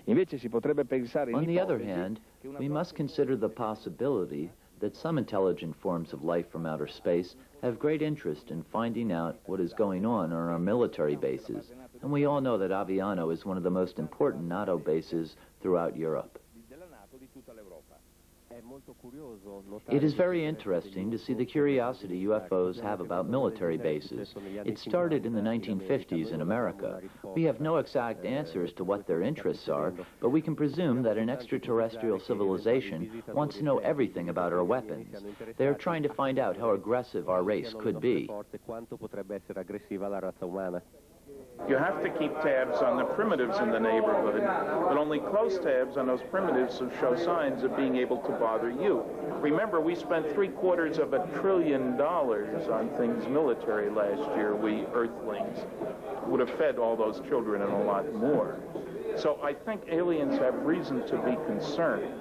Invece si potrebbe pensare in On the other ipotesi hand, che una we must consider the possibility that some intelligent forms of life from outer space have great interest in finding out what is going on our military bases, and we all know that Aviano is one of the most important NATO bases throughout Europe. della NATO di tutta l'Europa. It is very interesting to see the curiosity UFOs have about military bases. It started in the 1950s in America. We have no exact answers to what their interests are, but we can presume that an extraterrestrial civilization wants to know everything about our weapons. They are trying to find out how aggressive our race could be. You have to keep tabs on the primitives in the neighborhood, but only close tabs on those primitives who show signs of being able to bother you. Remember, we spent $750 billion on things military last year. We Earthlings would have fed all those children and a lot more. So I think aliens have reason to be concerned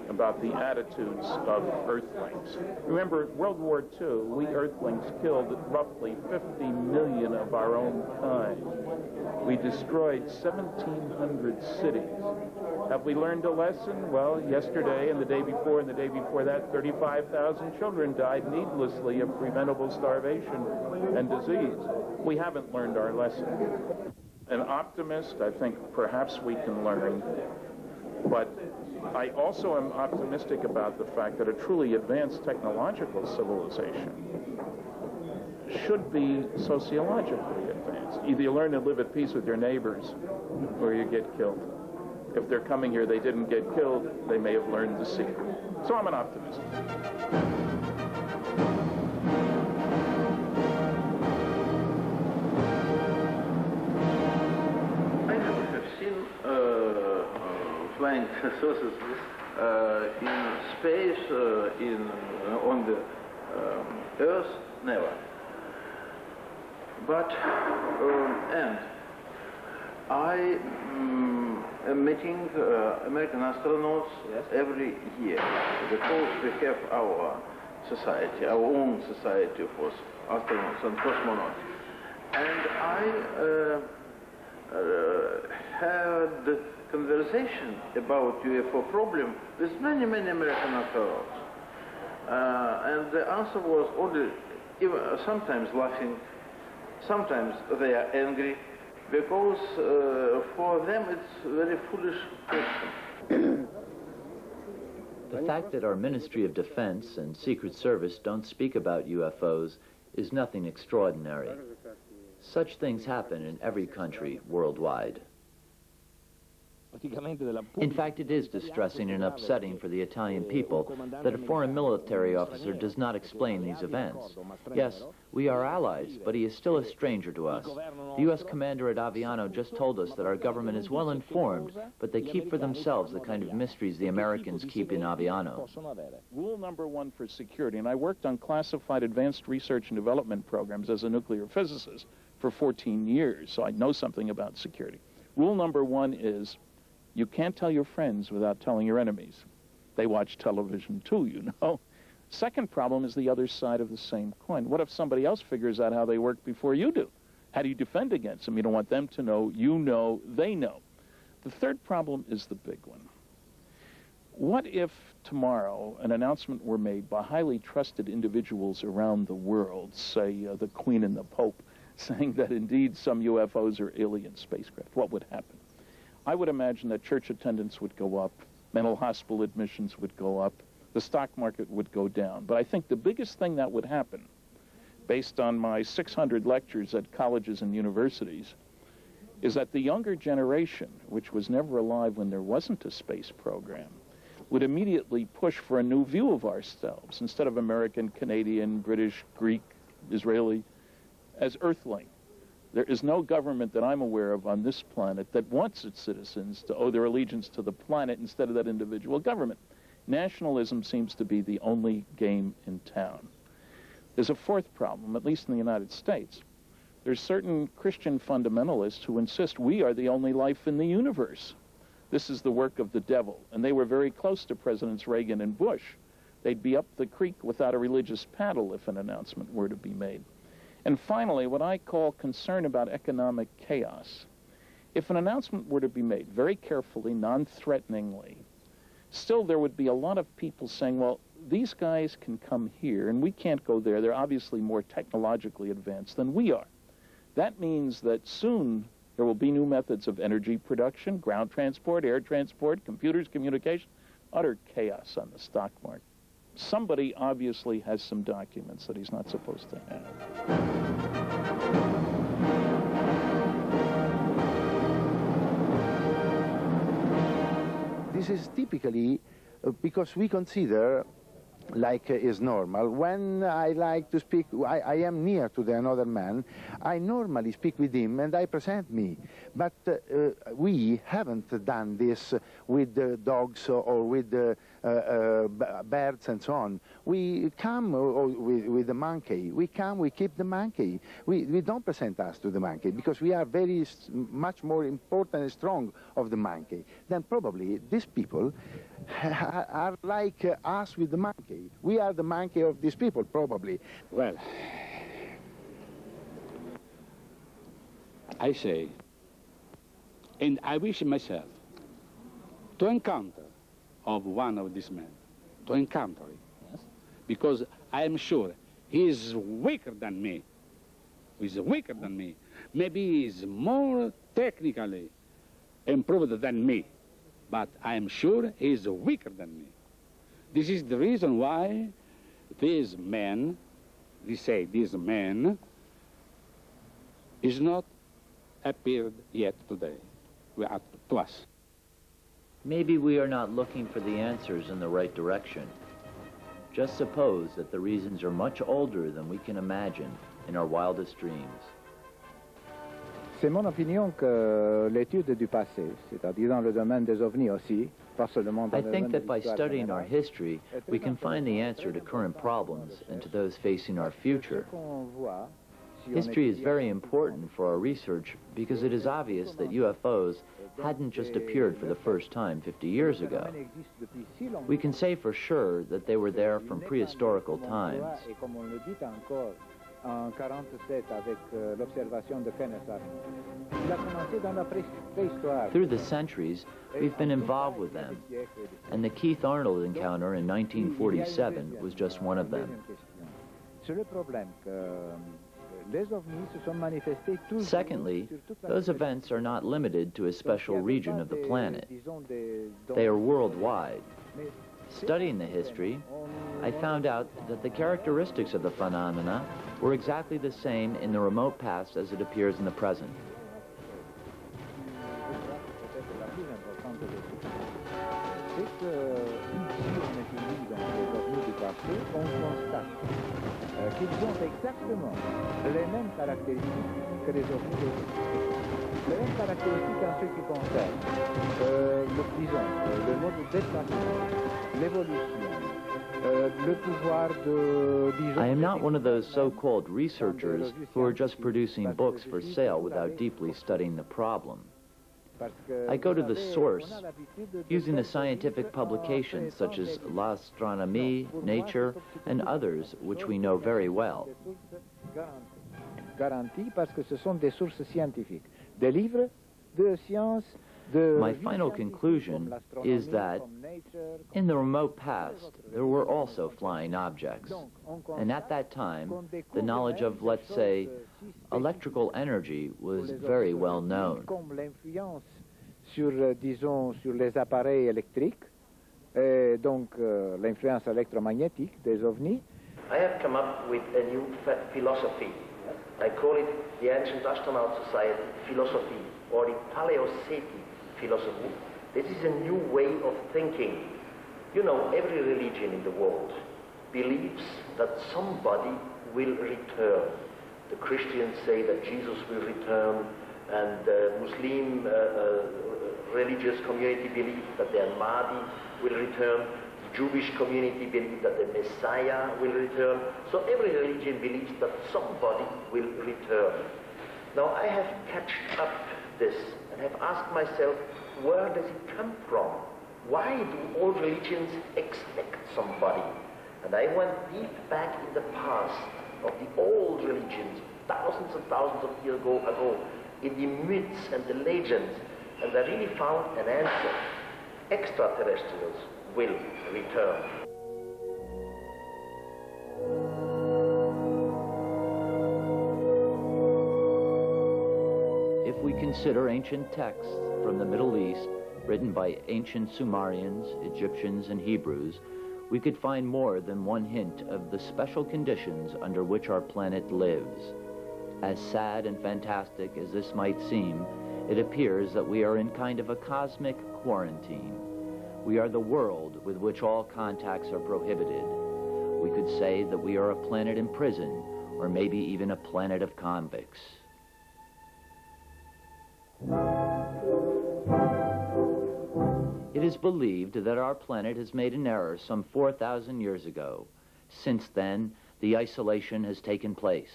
about the attitudes of Earthlings. Remember, World War II, we Earthlings killed roughly 50 million of our own kind. We destroyed 1,700 cities. Have we learned a lesson? Well, yesterday and the day before and the day before that, 35,000 children died needlessly of preventable starvation and disease. We haven't learned our lesson. An optimist, I think perhaps we can learn, but I also am optimistic about the fact that a truly advanced technological civilization should be sociologically advanced. Either you learn to live at peace with your neighbors or you get killed. If they're coming here, they didn't get killed, they may have learned the secret. So I'm an optimist. I never have seen flying saucers in space, on the Earth, never. But, and I am meeting American astronauts every year because we have our society, our own society for astronauts and cosmonauts. And I had conversation about UFO problem with many American astronauts. And the answer was only, sometimes laughing, sometimes they are angry, because for them it's a very foolish question. The fact that our Ministry of Defense and Secret Service don't speak about UFOs is nothing extraordinary. Such things happen in every country worldwide. In fact, it is distressing and upsetting for the Italian people that a foreign military officer does not explain these events. Yes, we are allies, but he is still a stranger to us. The U.S. commander at Aviano just told us that our government is well informed, but they keep for themselves the kind of mysteries the Americans keep in Aviano. Rule number one for security, and I worked on classified advanced research and development programs as a nuclear physicist for 14 years, so I know something about security. Rule number one is, you can't tell your friends without telling your enemies. They watch television too, you know. Second problem is the other side of the same coin. What if somebody else figures out how they work before you do? How do you defend against them? You don't want them to know, you know, they know. The third problem is the big one. What if tomorrow an announcement were made by highly trusted individuals around the world, say the Queen and the Pope, saying that indeed some UFOs are alien spacecraft? What would happen? I would imagine that church attendance would go up, mental hospital admissions would go up, the stock market would go down. But I think the biggest thing that would happen, based on my 600 lectures at colleges and universities, is that the younger generation, which was never alive when there wasn't a space program, would immediately push for a new view of ourselves, instead of American, Canadian, British, Greek, Israeli, as Earthling. There is no government that I'm aware of on this planet that wants its citizens to owe their allegiance to the planet instead of that individual government. Nationalism seems to be the only game in town. There's a fourth problem, at least in the United States. There's certain Christian fundamentalists who insist we are the only life in the universe. This is the work of the devil, and they were very close to Presidents Reagan and Bush. They'd be up the creek without a religious paddle if an announcement were to be made. And finally, what I call concern about economic chaos. If an announcement were to be made very carefully, non-threateningly, still there would be a lot of people saying, well, these guys can come here and we can't go there. They're obviously more technologically advanced than we are. That means that soon there will be new methods of energy production, ground transport, air transport, computers, communication, utter chaos on the stock market. Somebody obviously has some documents that he's not supposed to have. This is typically because we consider like is normal. When I like to speak, I am near to another man, I normally speak with him and I present me. But we haven't done this with dogs or with birds and so on. We come with the monkey. We come, we keep the monkey. We don't present us to the monkey because we are very much more important and strong of the monkey. Then probably these people are like us with the monkey. We are the monkey of these people, probably. Well, I say, and I wish myself to encounter of one of these men, to encounter him, yes? Because I am sure he is weaker than me. He is weaker than me. Maybe he is more technically improved than me. But I am sure he is weaker than me. This is the reason why this man, this man, is not appeared yet today to us. Maybe we are not looking for the answers in the right direction. Just suppose that the reasons are much older than we can imagine in our wildest dreams. C'est mon opinion que l'étude du passé, c'est-à-dire dans le domaine des ovnis aussi, pas seulement dans I le think domaine that de by l'histoire studying our générale, history, we can find the answer to current problems and to those facing our future. History is very important for our research because it is obvious that UFOs hadn't just appeared for the first time 50 years ago. We can say for sure that they were there from prehistorical times. En 47 avec l'observation de Kenneth Arnold. Il a commencé dans la préhistoire. Through the centuries, we've been involved with them, and the Keith Arnold encounter in 1947 was just one of them. Secondly, those events are not limited to a special region of the planet. They are worldwide. Studying the history, I found out that the characteristics of the phenomena were exactly the same in the remote past as it appears in the present. Qu'ils ont exactement les mêmes caractéristiques que les ovnis d'aujourd'hui. Les mêmes caractéristiques en ce qui concerne, le mode de déplacement, l'évolution, le pouvoir de, disons... I am not one of those so-called researchers who are just producing books for sale without deeply studying the problem. I go to the source, using the scientific publications such as L'Astronomie, Nature, and others, which we know very well. Garantie parce que ce sont des sources scientifiques, des livres de sciences, de... My final conclusion is that in the remote past, there were also flying objects. And at that time, the knowledge of, let's say, electrical energy was very well known. Sur, disons, sur les appareils électriques, et donc l'influence électromagnétique des ovnis. I have come up with a new philosophy. I call it the Ancient Astronaut Society philosophy, or the Paleoceti philosophy. This is a new way of thinking. You know, every religion in the world believes that somebody will return. The Christians say that Jesus will return, and the Muslim religious community believes that the Mahdi will return. The Jewish community believes that the Messiah will return. So every religion believes that somebody will return. Now I have catched up this and have asked myself, where does it come from? Why do all religions expect somebody? And I went deep back in the past of the old religions, thousands and thousands of years ago, in the myths and the legends, and I really found an answer. Extraterrestrials will return. If we consider ancient texts from the Middle East, written by ancient Sumerians, Egyptians, and Hebrews, we could find more than one hint of the special conditions under which our planet lives. As sad and fantastic as this might seem, it appears that we are in kind of a cosmic quarantine. We are the world with which all contacts are prohibited. We could say that we are a planet in prison, or maybe even a planet of convicts. It is believed that our planet has made an error some 4,000 years ago. Since then, the isolation has taken place,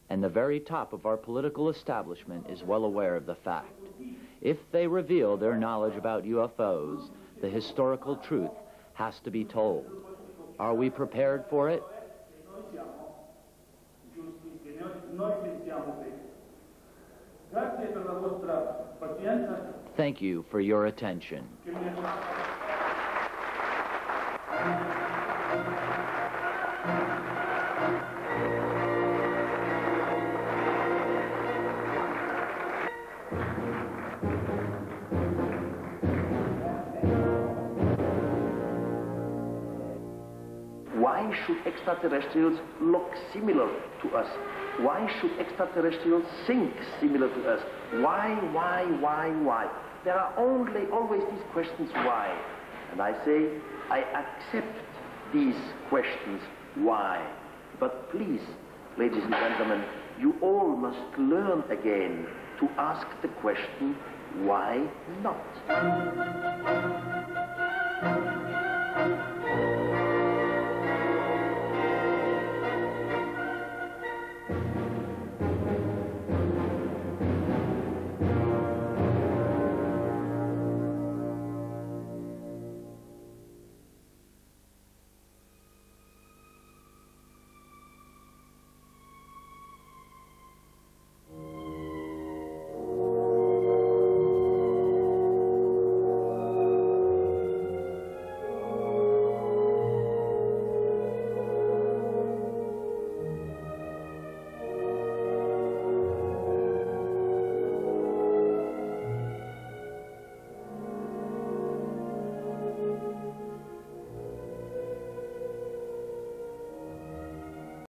and the very top of our political establishment is well aware of the fact. If they reveal their knowledge about UFOs, the historical truth has to be told. Are we prepared for it? Thank you for your attention. Why should extraterrestrials look similar to us? Why should extraterrestrials think similar to us? Why? There are always these questions, why? And I say, I accept these questions, why? But please, ladies and gentlemen, you all must learn again to ask the question, why not?